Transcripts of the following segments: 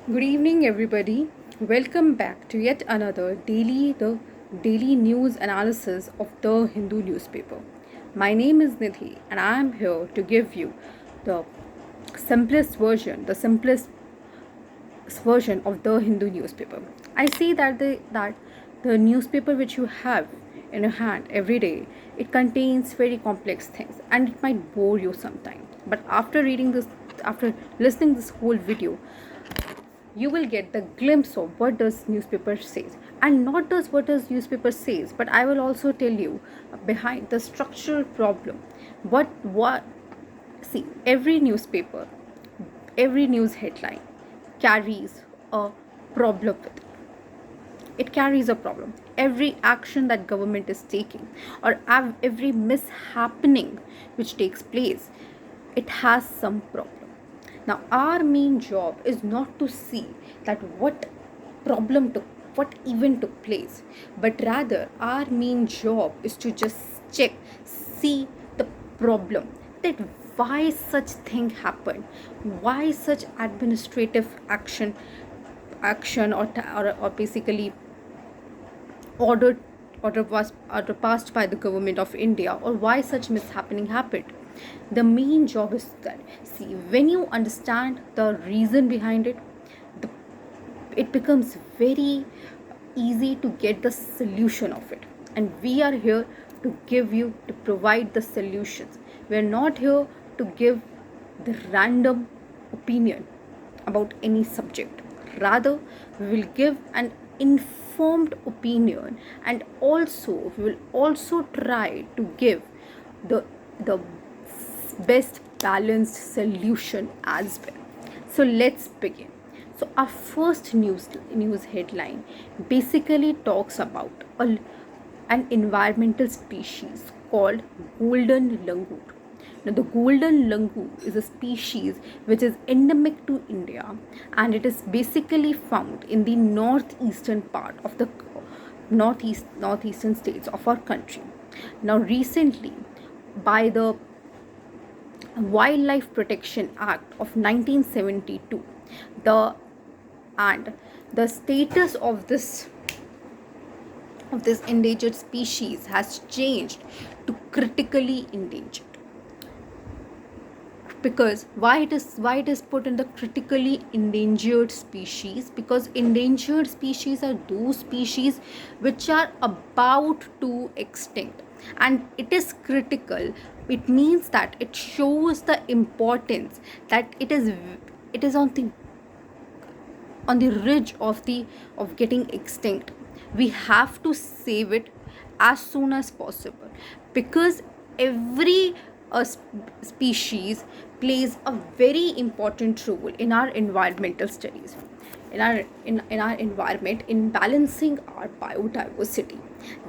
Good evening, everybody. Welcome back to yet another daily news analysis of the Hindu newspaper. My name is Nidhi, and I am here to give you the simplest version of the Hindu newspaper. I see that the newspaper which you have in your hand every day, it contains very complex things and it might bore you sometimes. But after listening this whole video, you will get the glimpse of what does newspaper says, and not just what does newspaper says, but I will also tell you behind the structural problem. What See, every news headline carries a problem with it. It carries a problem. Every action that government is taking, or every mishappening which takes place, it has some problem. Now our main job is not to see that problem took what event took place, but rather our main job is to just see the problem, that why such thing happened, why such administrative action or basically ordered order passed by the government of India, or why such mishappening happened. The main job is that, see, when you understand the reason behind it, the, it becomes very easy to get the solution of it. And we are here to provide the solutions. We are not here to give the random opinion about any subject. Rather, we will give an informed opinion, and also we will also try to give the best balanced solution as well. So let's begin. So our first news headline basically talks about an environmental species called golden langur. Now, the golden langur is a species which is endemic to India, and it is basically found in the northeastern part of the northeastern states of our country. Now, recently, by the Wildlife Protection Act of 1972, the and the status of this endangered species has changed to critically endangered. Because why it is put in the critically endangered species, because endangered species are those species which are about to extinct, and it is critical. It means that it shows the importance that it is on the ridge of getting extinct. We have to save it as soon as possible, because every species plays a very important role in our environmental studies, in our environment, in balancing our biodiversity.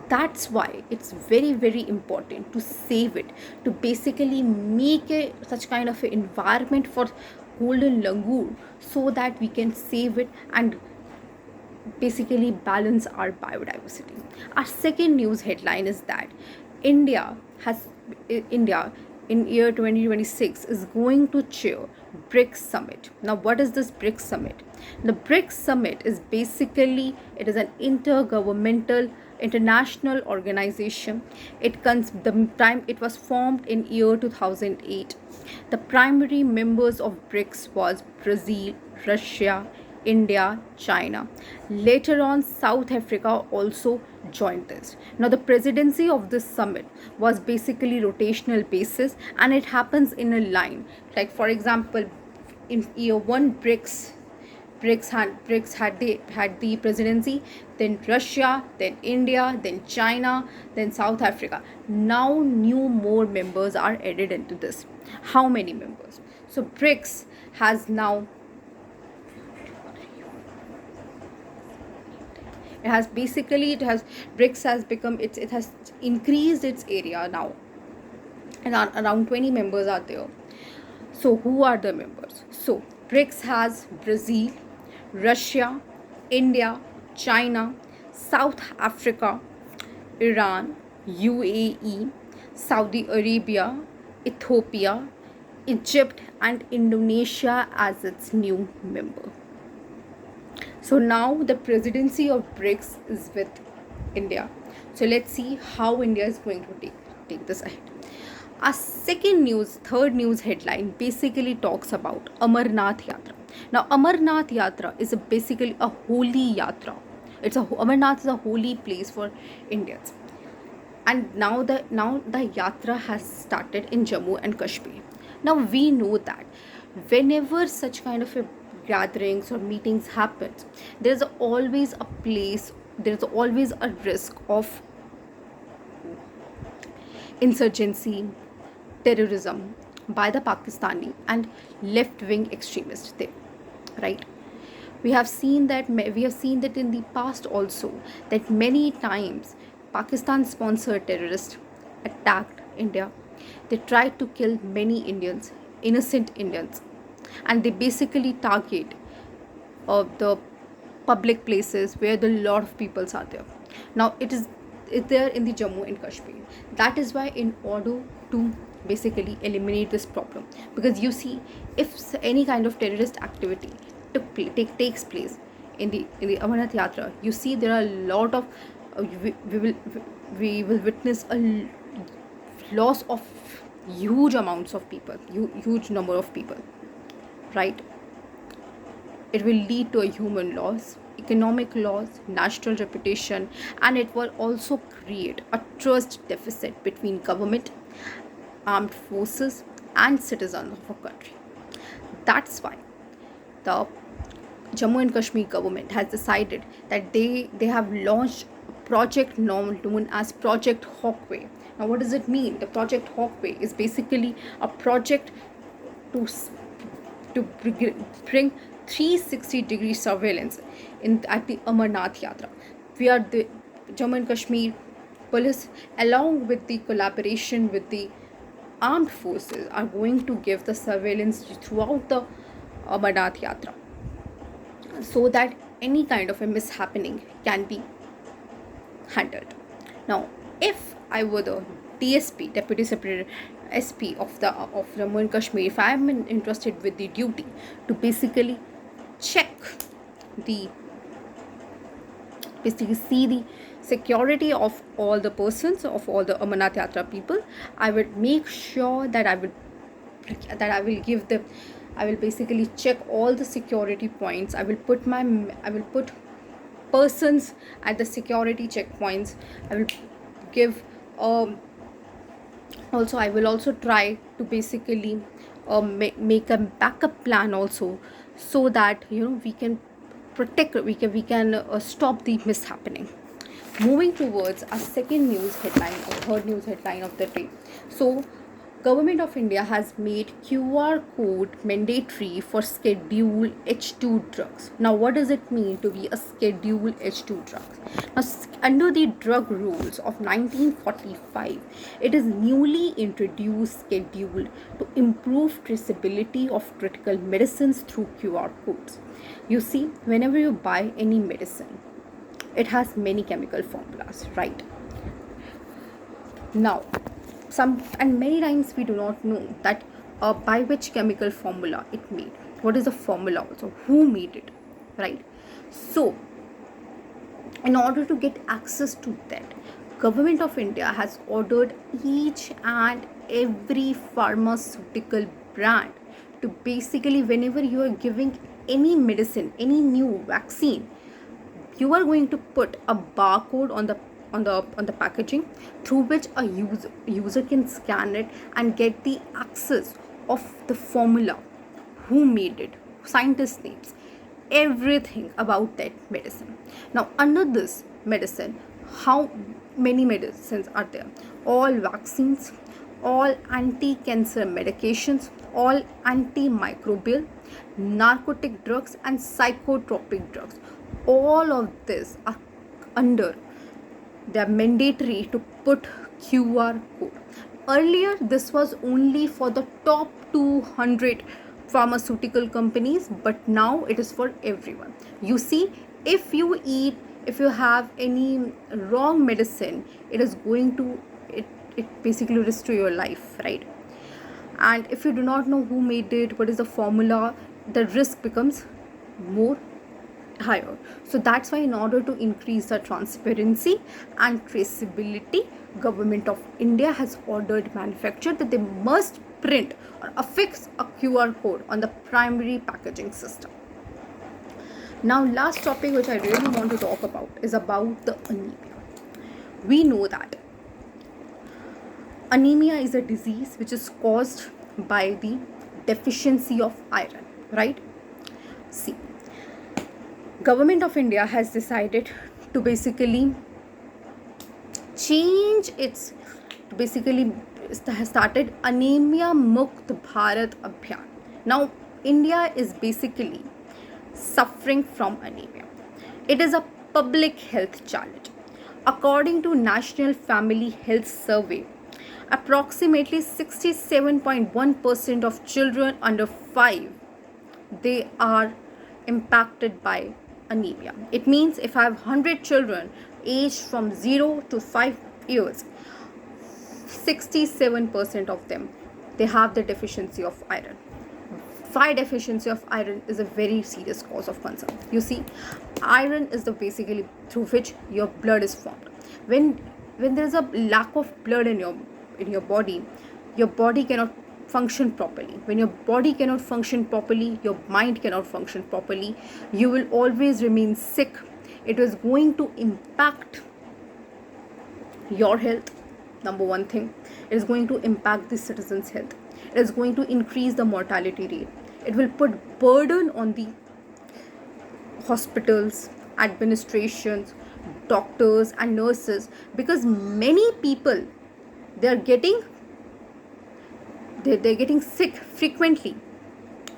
That's why it's very very important to save it, to basically make a such kind of an environment for golden langur, so that we can save it and basically balance our biodiversity. Our second news headline is that India has India in year 2026 is going to chair BRICS summit. Now, what is this BRICS summit? The BRICS summit is basically, it is an intergovernmental international organization. It was formed in year 2008. The primary members of BRICS was Brazil, Russia, India, China. Later on, South Africa also joined this. Now, the presidency of this summit was basically rotational basis, and it happens in a line. Like, for example, in year one, BRICS had the presidency, then Russia, then India, then China, then South Africa. Now new more members are added into this. How many members? So BRICS has now, it has BRICS has become, it has increased its area now, and around 20 members are there. So who are the members? So BRICS has Brazil, Russia, India, China, South Africa, Iran, UAE, Saudi Arabia, Ethiopia, Egypt, and Indonesia as its new member. So now the presidency of BRICS is with India. So let's see how India is going to take this ahead. Our third news headline basically talks about Amarnath Yatra. Now, Amarnath Yatra is basically a holy yatra. Amarnath is a holy place for Indians, and now the yatra has started in Jammu and Kashmir. Now we know that whenever such kind of a gatherings or meetings happens, there's always a place, there's always a risk of insurgency, terrorism by the Pakistani and left-wing extremists there, right? We have seen that in the past also, that many times Pakistan sponsored terrorists attacked India. They tried to kill many Indians, innocent Indians, and they basically target the public places where the lot of peoples are there. Now it's there in the Jammu and Kashmir. That is why, in order to basically eliminate this problem, because you see, if any kind of terrorist activity takes place in the Amarnath Yatra, you see there are a lot of we will witness loss of huge amounts of people, huge number of people, right? It will lead to a human loss, economic loss, national reputation, and it will also create a trust deficit between government, armed forces, and citizens of a country. That's why the Jammu and Kashmir government has decided that they have launched a project known as Project Hawkway. Now, what does it mean? The Project Hawkway is basically a project to bring 360-degree surveillance at the Amarnath Yatra. We are the Jammu and Kashmir police, along with the collaboration with the armed forces, are going to give the surveillance throughout the Amarnath Yatra, so that any kind of a mishappening can be handled. Now, if I were the DSP, Deputy Secretary SP of Jammu and Kashmir, if I am interested with the duty to basically check the basically see the security of all the persons, of all the Amarnath Yatra people, I would make sure that I will give them, I will basically check all the security points. I will put persons at the security checkpoints. I will give also, I will also try to basically make a backup plan also, so that we can stop the mishappening. Moving towards a second news headline or third news headline of the day. So, Government of India has made QR code mandatory for Schedule H2 drugs. Now, what does it mean to be a Schedule H2 drug? Now, under the drug rules of 1945, it is newly introduced schedule to improve traceability of critical medicines through QR codes. You see, whenever you buy any medicine, it has many chemical formulas, right? Now, many times we do not know that by which chemical formula it made, what is the formula also, who made it, right? So, in order to get access to that, Government of India has ordered each and every pharmaceutical brand to basically, whenever you are giving any medicine, any new vaccine, you are going to put a barcode on the packaging, through which a user can scan it and get the access of the formula, who made it, scientist names, everything about that medicine. Now, under this medicine, how many medicines are there? All vaccines, all anti-cancer medications, all antimicrobial, narcotic drugs, and psychotropic drugs. All of this are under, they are mandatory to put QR code. Earlier, this was only for the top 200 pharmaceutical companies, but now it is for everyone. You see, if you have any wrong medicine, it is going to, it basically risks to your life, right? And if you do not know who made it, what is the formula, the risk becomes more higher. So that's why, in order to increase the transparency and traceability, government of India has ordered manufacturer that they must print or affix a QR code on the primary packaging system. Now, last topic which I really want to talk about is about the anemia. We know that anemia is a disease which is caused by the deficiency of iron, right? See, government of India has decided to basically change its, basically has started Anemia Mukt Bharat Abhiyan. Now, India is basically suffering from anemia. It is a public health challenge. According to National Family Health Survey, approximately 67.1% of children under 5, they are impacted by anemia. It means if I have 100 children aged from 0 to 5 years, 67% of them, they have the deficiency of iron. 5 deficiency of iron is a very serious cause of concern. You see, iron is the basically through which your blood is formed. When there is a lack of blood in your body cannot function properly. When your body cannot function properly, your mind cannot function properly. You will always remain sick. It is going to impact your health. Number one thing, it is going to impact the citizens' health. It is going to increase the mortality rate. It will put burden on the hospitals, administrations, doctors and nurses, because many people, they're getting sick frequently,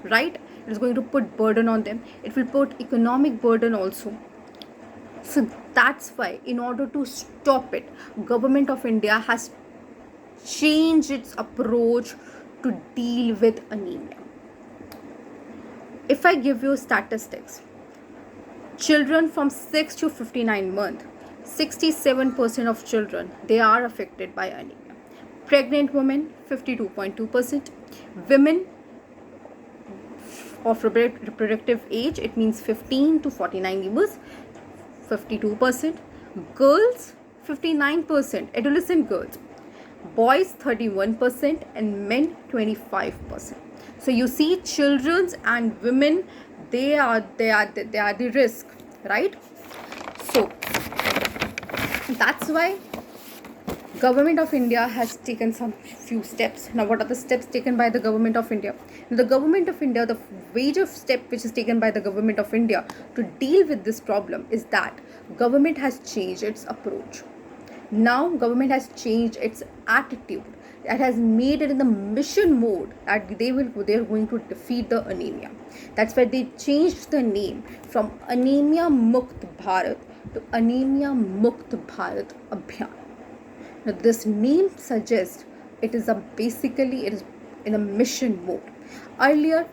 right? It is going to put burden on them. It will put economic burden also. So that's why, in order to stop it, government of India has changed its approach to deal with anemia. If I give you statistics, children from 6 to 59 months, 67% of children, they are affected by anemia. Pregnant women, 52.2%. Women of reproductive age, it means 15 to 49 years, 52%. Girls, 59%, adolescent girls. Boys, 31%, and men, 25%. So you see, children and women, they are the risk, right? So that's why government of India has taken some few steps. Now, what are the steps taken by the government of India? The government of India, the major step which is taken by the government of India to deal with this problem is that government has changed its approach. Now government has changed its attitude. That has made it in the mission mode that they are going to defeat the anemia. That's why they changed the name from Anemia Mukt Bharat to Anemia Mukt Bharat Abhiyan. Now this name suggests it is in a mission mode. Earlier,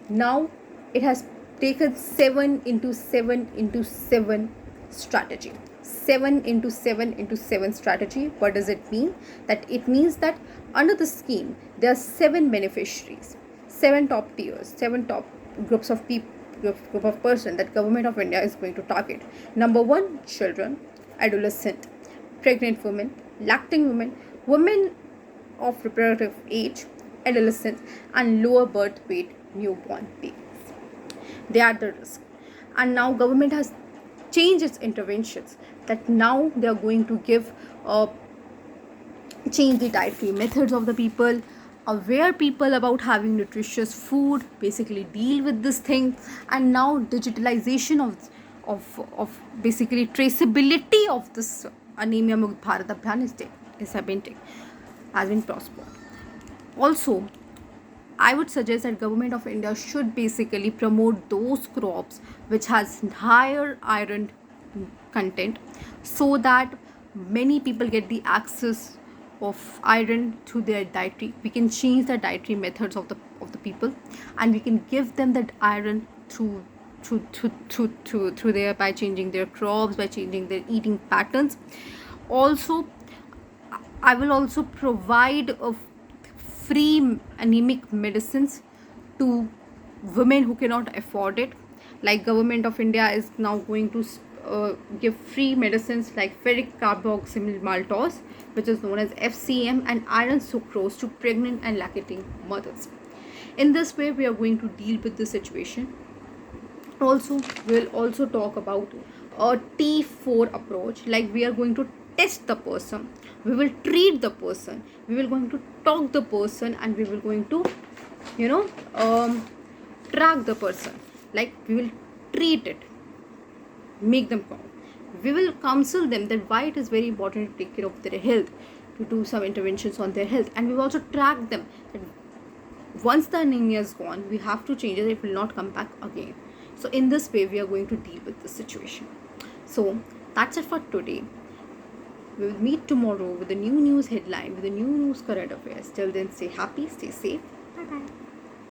now it has taken 7 into 7 into 7 strategy. 7 into 7 into 7 strategy. What does it mean? That it means that under the scheme there are 7 beneficiaries, 7 top tiers, 7 top groups of people, group of person that government of India is going to target. Number 1, children, adolescent, pregnant women, lacting women, women of reproductive age, adolescents, and lower birth weight newborn babies. They are the risk. And now government has changed its interventions, that now they are going to change the dietary methods of the people, aware people about having nutritious food, basically deal with this thing. And now digitalization of basically traceability of this Anemia Mukt Bharat Abhiyan has been prospered. Also, I would suggest that government of India should basically promote those crops which has higher iron content, so that many people get the access of iron through their dietary. We can change the dietary methods of the people, and we can give them that iron through their, by changing their crops, by changing their eating patterns. Also, I will also provide a free anemic medicines to women who cannot afford it, Like government of India is now going to give free medicines like ferric carboxyl maltose, which is known as FCM, and iron sucrose to pregnant and lactating mothers. In this way, we are going to deal with the situation. Also, we'll also talk about a T4 approach. Like we are going to test the person, we will treat the person, we will going to talk the person, and we will going to, you know, track the person. Like we will treat it, make them calm, we will counsel them that why it is very important to take care of their health, to do some interventions on their health, and we will also track them that once the anemia is gone, we have to change it, it will not come back again. So in this way, we are going to deal with this situation. So that's it for today. We will meet tomorrow with a new news headline, with a new news current affairs. Till then, stay happy, stay safe. Bye bye.